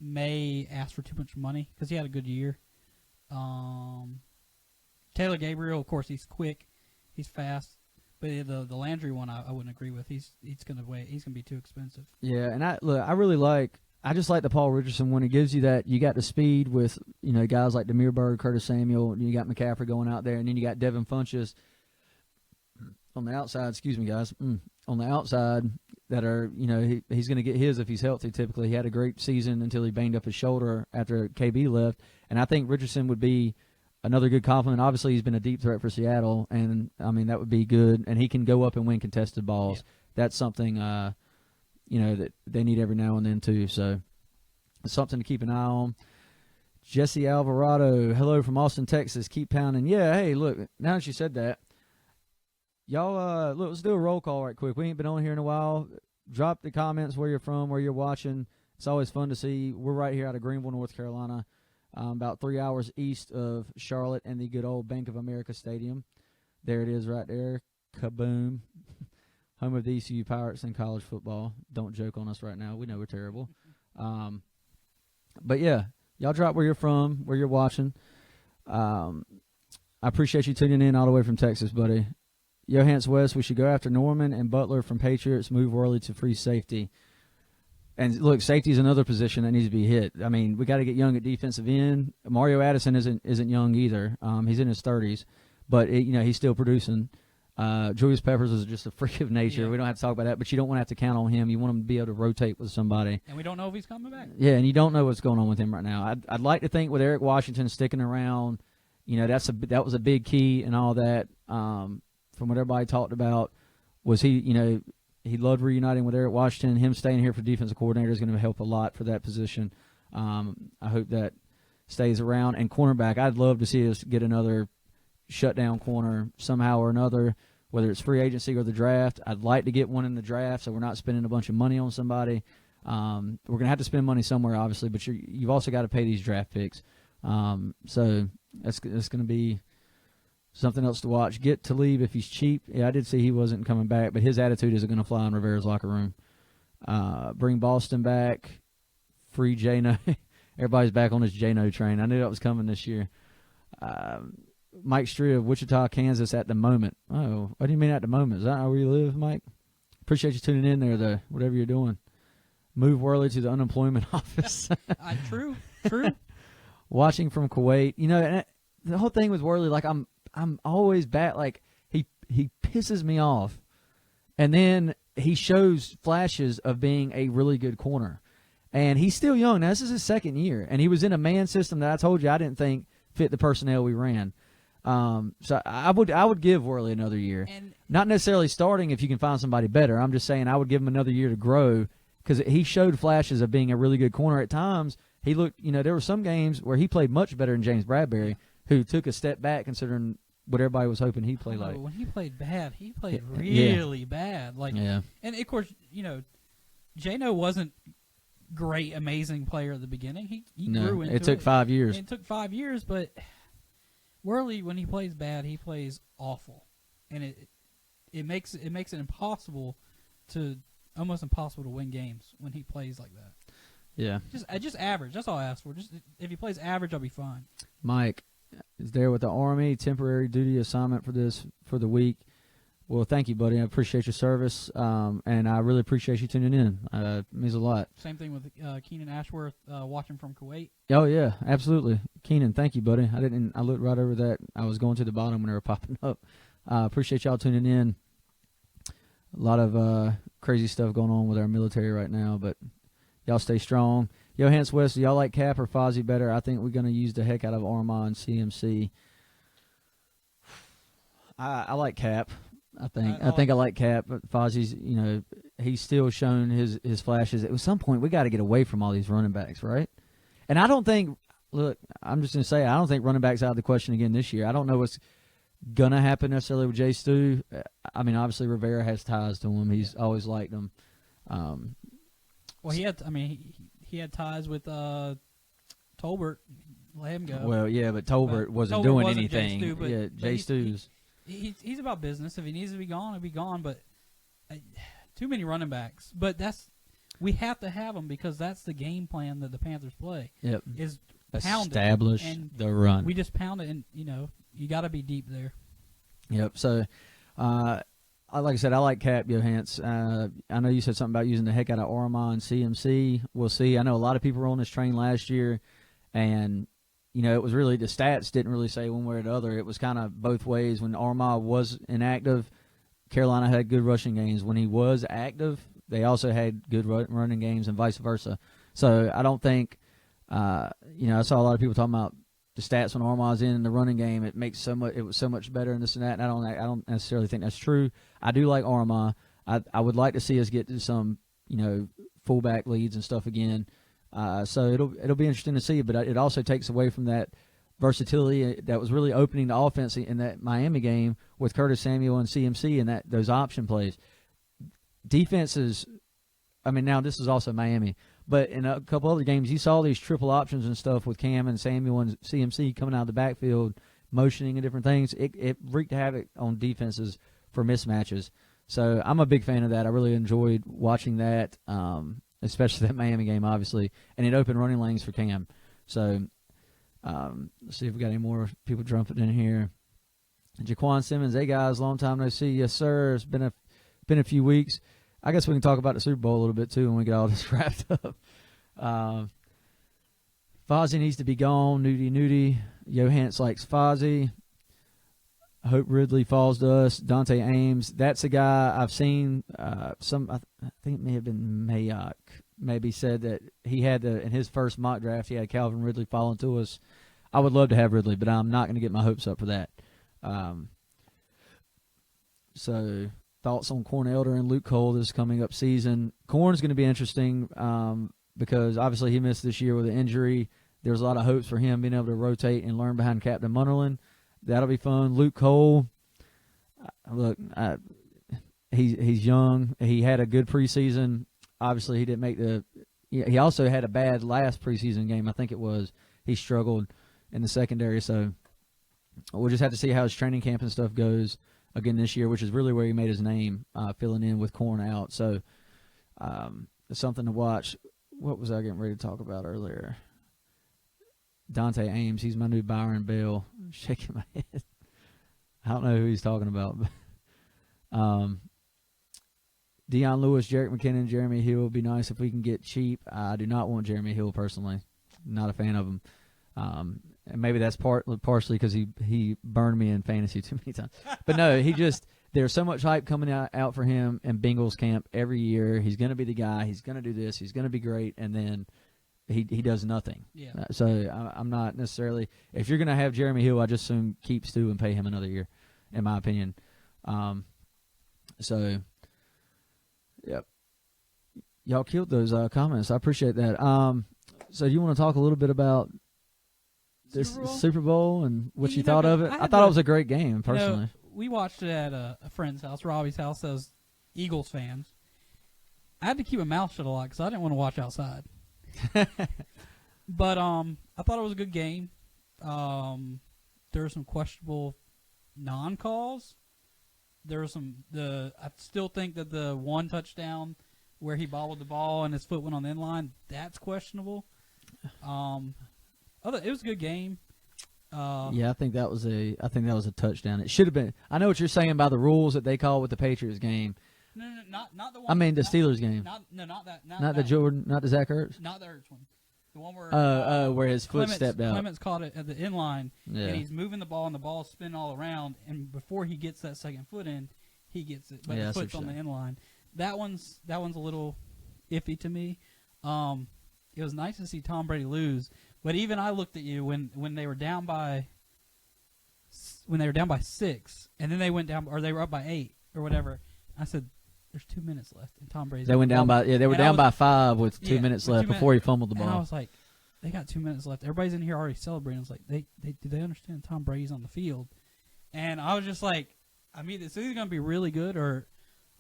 may ask for too much money because he had a good year. Taylor Gabriel, of course, he's quick, he's fast, but the Landry one I wouldn't agree with. He's gonna be too expensive. Yeah, and I just like the Paul Richardson one. It gives you that you got the speed with guys like Demir Bird, Curtis Samuel, and you got McCaffrey going out there, and then you got Devin Funchess on the outside. Excuse me, guys. On the outside that are he's going to get his if he's healthy. Typically, he had a great season until he banged up his shoulder after KB left, and I think Richardson would be another good compliment. Obviously, he's been a deep threat for Seattle, and that would be good. And he can go up and win contested balls. Yeah. That's something. That they need every now and then too. So it's something to keep an eye on. Jesse Alvarado, hello from Austin, Texas. Keep pounding. Yeah, hey, look, now that you said that, y'all, let's do a roll call right quick. We ain't been on here in a while. Drop the comments where you're from, where you're watching. It's always fun to see. We're right here out of Greenville, North Carolina, about 3 hours east of Charlotte and the good old Bank of America Stadium. There it is right there. Kaboom. Home of the ECU Pirates in college football. Don't joke on us right now. We know we're terrible. But, yeah, y'all drop where you're from, where you're watching. I appreciate you tuning in all the way from Texas, buddy. Johans West, we should go after Norman and Butler from Patriots, move Worley to free safety. And, look, safety is another position that needs to be hit. I mean, we got to get young at defensive end. Mario Addison isn't young either. He's in his 30s. But, he's still producing. Julius Peppers is just a freak of nature. Yeah. We don't have to talk about that, but you don't want to have to count on him. You want him to be able to rotate with somebody. And we don't know if he's coming back. Yeah, and you don't know what's going on with him right now. I'd like to think with Eric Washington sticking around, that was a big key and all that. From what everybody talked about, was he loved reuniting with Eric Washington. Him staying here for defensive coordinator is going to help a lot for that position. I hope that stays around. And cornerback, I'd love to see us get another shutdown corner somehow or another, whether it's free agency or the draft. I'd like to get one in the draft so we're not spending a bunch of money on somebody. We're going to have to spend money somewhere, obviously, but you've also got to pay these draft picks. So that's going to be something else to watch. Get Talib if he's cheap. Yeah, I did see he wasn't coming back, but his attitude isn't going to fly in Rivera's locker room. Bring Boston back. Free Jano. Everybody's back on this Jano train. I knew that was coming this year. Mike Stria of Wichita, Kansas at the moment. Oh, what do you mean at the moment? Is that how you live, Mike? Appreciate you tuning in there, though, whatever you're doing. Move Worley to the unemployment office. True. Watching from Kuwait. And the whole thing with Worley, like I'm always back. Like he pisses me off, and then he shows flashes of being a really good corner, and he's still young. Now this is his second year, and he was in a man system that I told you I didn't think fit the personnel we ran. So I would give Worley another year, And not necessarily starting if you can find somebody better. I'm just saying I would give him another year to grow because he showed flashes of being a really good corner at times. He looked, there were some games where he played much better than James Bradbury, who took a step back considering what everybody was hoping he'd play like. when he played bad, he played really bad. And of course, Jano wasn't great, amazing player at the beginning. He grew into it. It took 5 years. It took 5 years, but Worley, when he plays bad, he plays awful, and it makes it almost impossible to win games when he plays like that. Yeah. Just average. That's all I ask for. Just if he plays average, I'll be fine. Mike is there with the Army, temporary duty assignment for the week. Well, thank you, buddy. I appreciate your service, and I really appreciate you tuning in. It means a lot. Same thing with Keenan Ashworth watching from Kuwait. Oh yeah, absolutely, Keenan. Thank you, buddy. I looked right over that. I was going to the bottom when they were popping up. Appreciate y'all tuning in. A lot of crazy stuff going on with our military right now, but y'all stay strong. Johans West, do y'all like Cap or Fozzie better? I think we're going to use the heck out of Armand and CMC. I like Cap. I think I like Cap, but Fozzie's, he's still shown his flashes. At some point, we got to get away from all these running backs, right? And I don't think, look, I'm just going to say, I don't think running backs out of the question again this year. I don't know what's going to happen necessarily with Jay Stu. I mean, obviously Rivera has ties to him. He's always liked him. Well, he had ties with Tolbert. Let him go. Well, yeah, but Tolbert wasn't doing anything. Jay Stu, but Jay Stu's. He's about business. If he needs to be gone, he'll be gone. But too many running backs. But we have to have them because that's the game plan that the Panthers play. Yep. Is pound establish it, and the run. We just pound it, and you got to be deep there. Yep. So, like I said, I like Cap Johans. I know you said something about using the heck out of Orma and CMC. We'll see. I know a lot of people were on this train last year, and it was really the stats didn't really say one way or the other. It was kind of both ways. When Orma was inactive, Carolina had good rushing games. When he was active, they also had good running games, and vice versa. So I don't think, I saw a lot of people talking about the stats when Orma's in the running game. It was so much better and this and that. And I don't necessarily think that's true. I do like Orma. I would like to see us get to some, fullback leads and stuff again. So it'll be interesting to see, but it also takes away from that versatility that was really opening the offense in that Miami game with Curtis Samuel and CMC and those option plays. Defenses, now this is also Miami, but in a couple other games you saw these triple options and stuff with Cam and Samuel and CMC coming out of the backfield, motioning and different things. It wreaked havoc on defenses for mismatches. So I'm a big fan of that. I really enjoyed watching that. Especially that Miami game, obviously, and it opened running lanes for Cam. So let's see if we got any more people jumping in here. Jaquan Simmons, hey guys, long time no see. Yes, sir. It's been a few weeks. I guess we can talk about the Super Bowl a little bit too when we get all this wrapped up. Fozzie needs to be gone. Nudie. Johans likes Fozzie. Hope Ridley falls to us. Dante Ames, that's a guy I've seen. I think it may have been Mayock, maybe said that he had in his first mock draft, he had Calvin Ridley falling to us. I would love to have Ridley, but I'm not going to get my hopes up for that. So thoughts on Corn Elder and Luke Cole this coming up season. Corn's going to be interesting because obviously he missed this year with an injury. There's a lot of hopes for him being able to rotate and learn behind Captain Munnerlyn. That'll be fun. Luke Cole, look, he's young. He had a good preseason. Obviously, he didn't make he also had a bad last preseason game. I think it was. He struggled in the secondary. So we'll just have to see how his training camp and stuff goes again this year, which is really where he made his name, filling in with Corn out. So it's something to watch. What was I getting ready to talk about earlier? Dante Ames, he's my new Byron Bell. I'm shaking my head. I don't know who he's talking about. But, Deion Lewis, Jerick McKinnon, Jeremy Hill would be nice if we can get cheap. I do not want Jeremy Hill personally. Not a fan of him. And maybe that's partially because he burned me in fantasy too many times. But no, there's so much hype coming out for him in Bengals camp every year. He's going to be the guy. He's going to do this. He's going to be great. And then he does nothing. Yeah. So I'm not necessarily – if you're going to have Jeremy Hill, I just assume keep Stu and pay him another year, in my opinion. So, yep. Y'all killed those comments. I appreciate that. So do you want to talk a little bit about this Super Bowl and what you thought of it? I thought it was a great game, personally. We watched it at a friend's house, Robbie's house, that was Eagles fans. I had to keep my mouth shut a lot because I didn't want to watch outside. But I thought it was a good game. There were some questionable non-calls. There was I still think that the one touchdown where he bobbled the ball and his foot went on the end line, that's questionable. It was a good game. Yeah, I think that was a touchdown. It should have been. I know what you're saying by the rules that they call with the Patriots game. No, not the one. I mean the Steelers game. Not that. Not the Jordan. Not the Zach Ertz. Not the Ertz one. The one where where his foot stepped out. Clements caught it at the end line, and he's moving the ball, and the ball's spinning all around. And before he gets that second foot in, he gets it, but the foot's on the end line. That one's a little iffy to me. It was nice to see Tom Brady lose, but even I looked at you when they were down by 6, and then they went down, or they were up by 8 or whatever. I said, "There's 2 minutes left," and Tom Brady. They went down by 5 with 2 minutes left before he fumbled the ball. And I was like, "They got 2 minutes left. Everybody's in here already celebrating." I was like, do they understand Tom Brady's on the field?" And I was just like, I mean, it's either going to be really good or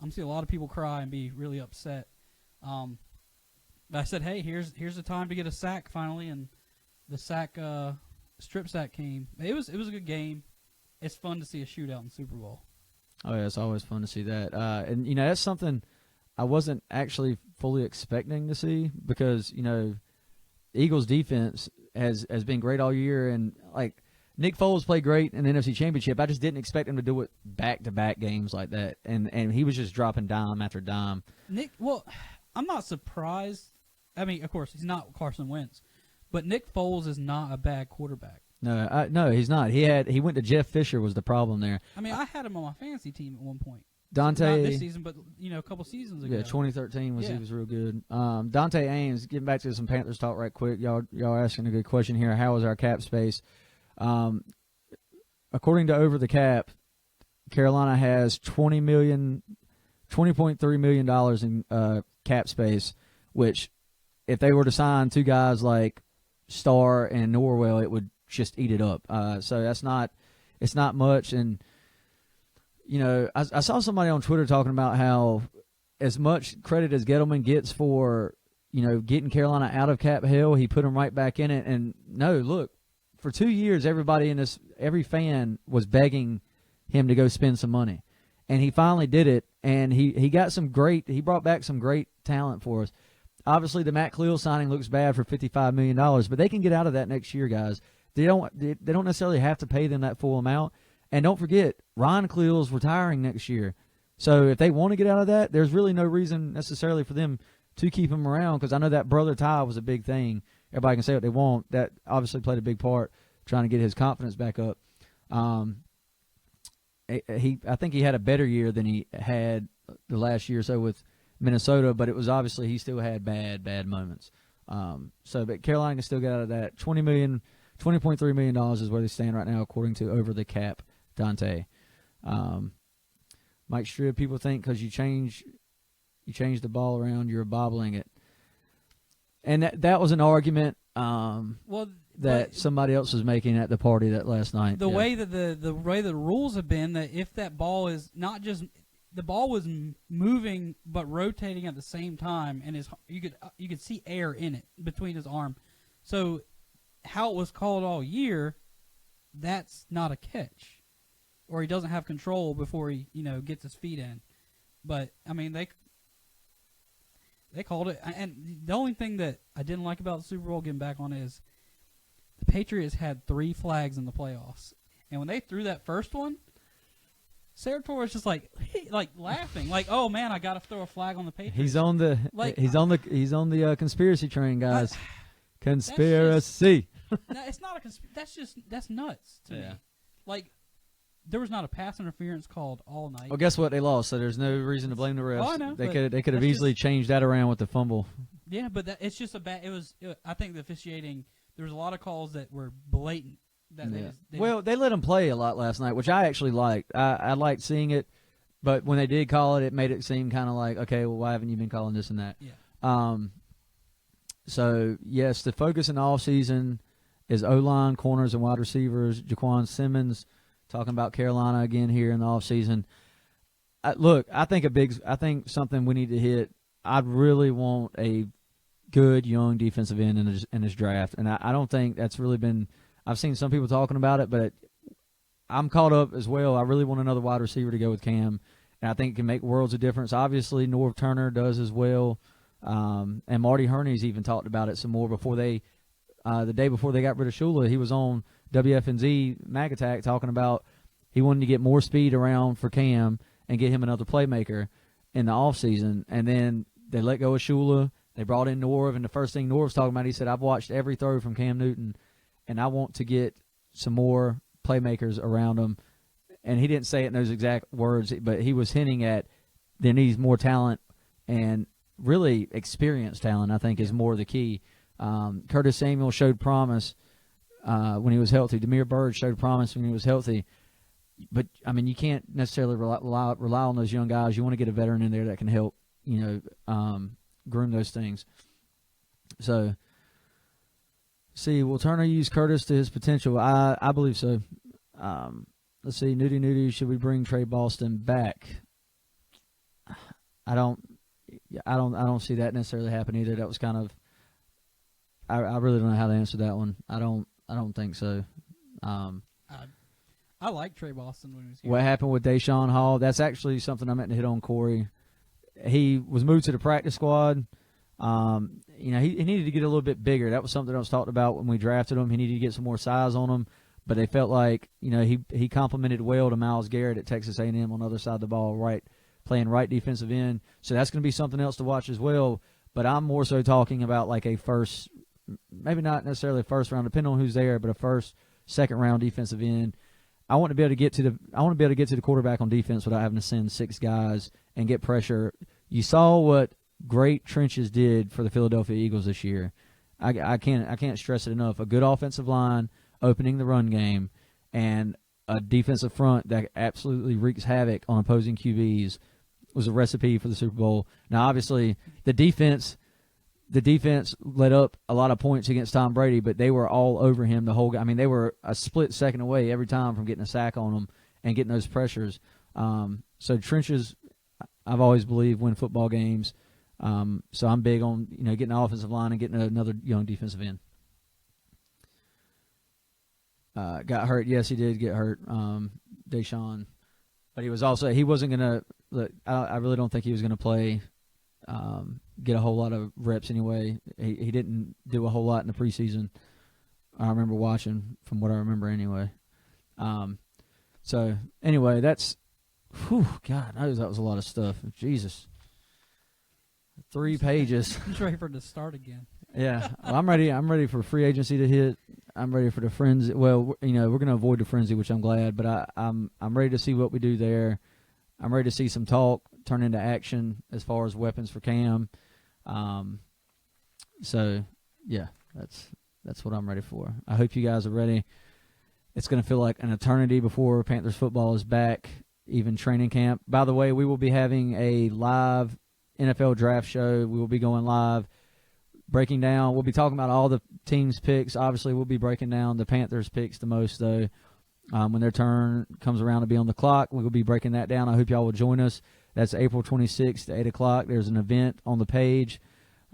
I'm seeing a lot of people cry and be really upset. But I said, hey, here's the time to get a sack finally, and the strip sack came. It was a good game. It's fun to see a shootout in the Super Bowl. Oh yeah, it's always fun to see that. And that's something I wasn't actually fully expecting to see because the Eagles defense has been great all year, and like Nick Foles played great in the NFC Championship. I just didn't expect him to do it back-to-back games like that, and he was just dropping dime after dime. I'm not surprised. I mean, of course, he's not Carson Wentz, but Nick Foles is not a bad quarterback. No, he's not. He went to Jeff Fisher was the problem there. I mean, I had him on my fantasy team at one point. Dante, not this season, but a couple seasons ago. Yeah, 2013 he was real good. Dante Ames, getting back to some Panthers talk right quick. Y'all asking a good question here. How is our cap space? According to Over the Cap, Carolina has $20.3 million in cap space, which if they were to sign two guys like Starr and Norwell, it would just eat it up. So it's not much. And I saw somebody on Twitter talking about how as much credit as Gettleman gets for getting Carolina out of cap hell, he put them right back in it. And no, look, for 2 years, every fan was begging him to go spend some money, and he finally did it. And he brought back some great talent for us. Obviously, the Matt Cleo signing looks bad for $55 million, but they can get out of that next year, guys. They don't necessarily have to pay them that full amount. And don't forget, Ryan Cleo's retiring next year. So if they want to get out of that, there's really no reason necessarily for them to keep him around, because I know that brother tie was a big thing. Everybody can say what they want. That obviously played a big part trying to get his confidence back up. I think he had a better year than he had the last year or so with Minnesota, but it was obviously he still had bad moments. But Carolina can still get out of that. $20.3 million is where they stand right now, according to Over the Cap Dante. Mike Strib, people think because you change the ball around, you're bobbling it, and that was an argument. That somebody else was making at the party that last night. The way that the way the rules have been, that if that ball is not just the ball was moving but rotating at the same time, and you could see air in it between his arm. So how it was called all year, that's not a catch, or he doesn't have control before he gets his feet in. But I mean they called it, and the only thing that I didn't like about the Super Bowl, getting back on, is the Patriots had 3 flags in the playoffs, and when they threw that first one, Sarator was just like laughing, like, "Oh man, I got to throw a flag on the Patriots." He's on the conspiracy train, guys. Conspiracy. It's not a that's nuts to me. Like, there was not a pass interference called all night. Well, guess what? They lost, so there's no reason to blame the refs. Oh, I know, they could have easily changed that around with the fumble. Yeah, but it's just a bad. I think the officiating. There was a lot of calls that were blatant. They let them play a lot last night, which I actually liked. I liked seeing it, but when they did call it, it made it seem kind of like, okay, well, why haven't you been calling this and that? Yeah. So yes, the focus in the offseason is O-line, corners, and wide receivers. Jaquan Simmons, talking about Carolina again here in the offseason. I think something we need to hit. I'd really want a good young defensive end in this draft, and I don't think that's really been. I've seen some people talking about it, but I'm caught up as well. I really want another wide receiver to go with Cam, and I think it can make worlds of difference. Obviously, Norv Turner does as well, and Marty Herney's even talked about it some more before the day before they got rid of Shula. He was on WFNZ Mag Attack talking about he wanted to get more speed around for Cam and get him another playmaker in the offseason, and then they let go of Shula. They brought in Norv, and the first thing Norv's talking about, he said, "I've watched every throw from Cam Newton, and I want to get some more playmakers around him." And he didn't say it in those exact words, but he was hinting at there needs more talent, and really experienced talent, I think, is more the key. Curtis Samuel showed promise when he was healthy. Damiere Byrd showed promise when he was healthy. But, I mean, you can't necessarily rely on those young guys. You want to get a veteran in there that can help, groom those things. So, see, will Turner use Curtis to his potential? I believe so. Let's see, Nudie, should we bring Trey Boston back? I don't see that necessarily happen either. That was kind of. I really don't know how to answer that one. I don't think so. I like Trey Boston when he was here. What happened with Deshaun Hall? That's actually something I meant to hit on, Corey. He was moved to the practice squad. He needed to get a little bit bigger. That was something that was talked about when we drafted him. He needed to get some more size on him. But they felt like, he complimented well to Myles Garrett at Texas A&M on the other side of the ball, playing right defensive end. So that's going to be something else to watch as well. But I'm more so talking about like a first, maybe not necessarily a first round, depending on who's there, but a first, second round defensive end. I want to be able to get to the quarterback on defense without having to send 6 guys and get pressure. You saw what great trenches did for the Philadelphia Eagles this year. I can't stress it enough. A good offensive line opening the run game and a defensive front that absolutely wreaks havoc on opposing QBs was a recipe for the Super Bowl. Now, obviously, the defense let up a lot of points against Tom Brady, but they were all over him the whole game. I mean, they were a split second away every time from getting a sack on him and getting those pressures. So trenches, I've always believed, win football games. So I'm big on getting the offensive line and getting another young defensive end. Got hurt. Yes, he did get hurt, Deshaun. But he wasn't going to – look, I really don't think he was going to play get a whole lot of reps anyway. He didn't do a whole lot in the preseason. I remember watching from what I remember anyway. So, anyway, that's – God knows that was a lot of stuff. Jesus. 3 pages. I'm just ready for it to start again. Yeah, well, I'm ready for free agency to hit. I'm ready for the frenzy. Well, you know, we're going to avoid the frenzy, which I'm glad. But I'm ready to see what we do there. I'm ready to see some talk turn into action as far as weapons for Cam. So yeah, that's what I'm ready for. I hope you guys are ready. It's going to feel like an eternity before Panthers football is back, even training camp. By the way, we will be having a live NFL draft show. We will be going live, breaking down. We'll be talking about all the teams' picks. Obviously, we'll be breaking down the Panthers' picks the most, though. When their turn comes around to be on the clock, we will be breaking that down. I hope y'all will join us. That's April 26th at 8 o'clock. There's an event on the page.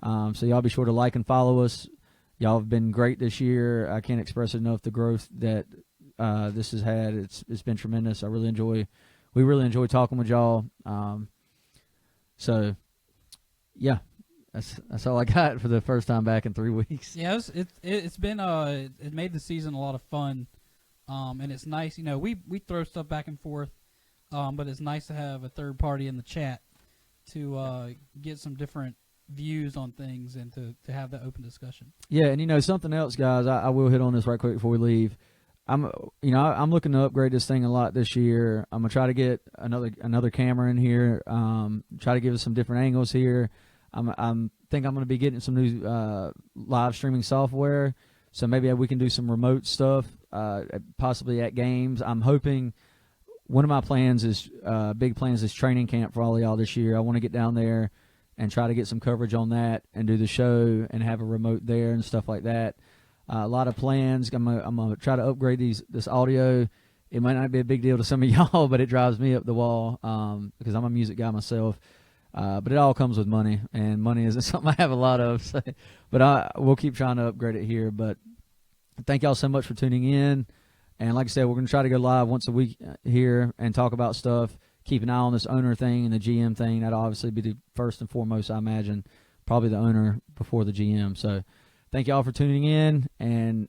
So y'all be sure to like and follow us. Y'all have been great this year. I can't express enough the growth that this has had. It's been tremendous. We really enjoy talking with y'all. So yeah, that's all I got for the first time back in 3 weeks. Yeah, it's been it made the season a lot of fun, and it's nice. You know, we throw stuff back and forth, but it's nice to have a third party in the chat to get some different views on things and to have that open discussion. Yeah, and you know something else, guys. I will hit on this right quick before we leave. I'm looking to upgrade this thing a lot this year. I'm gonna try to get another camera in here. Try to give us some different angles here. I'm gonna be getting some new live streaming software, so maybe we can do some remote stuff, possibly at games. I'm hoping one of my big plans is training camp for all of y'all this year. I want to get down there and try to get some coverage on that and do the show and have a remote there and stuff like that. A lot of plans. I'm gonna try to upgrade this audio. It might not be a big deal to some of y'all, but it drives me up the wall because I'm a music guy myself. But it all comes with money, and money isn't something I have a lot of. So, but we'll keep trying to upgrade it here. But thank y'all so much for tuning in. And like I said, we're going to try to go live once a week here and talk about stuff. Keep an eye on this owner thing and the GM thing. That'll obviously be the first and foremost, I imagine. Probably the owner before the GM. So thank y'all for tuning in. And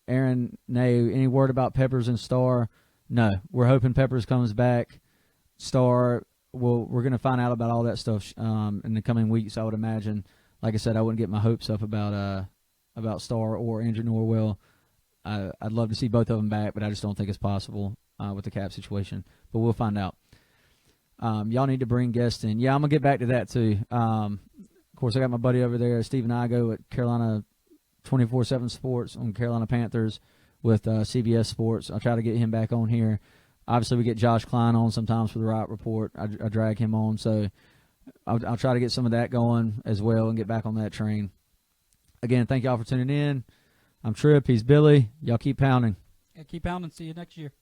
Aaron, any word about Peppers and Star? No. We're hoping Peppers comes back. Star, we're going to find out about all that stuff in the coming weeks, I would imagine. Like I said, I wouldn't get my hopes up about Star or Andrew Norwell. I'd love to see both of them back, but I just don't think it's possible with the cap situation. But we'll find out. Y'all need to bring guests in. Yeah, I'm going to get back to that too. Of course, I got my buddy over there, Stephen Igo at Carolina 24/7 Sports on Carolina Panthers with CBS Sports. I'll try to get him back on here. Obviously, we get Josh Klein on sometimes for the Riot Report. I drag him on. So I'll try to get some of that going as well and get back on that train. Again, thank y'all for tuning in. I'm Tripp. He's Billy. Y'all keep pounding. Yeah, keep pounding. See you next year.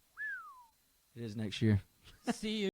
It is next year. See you.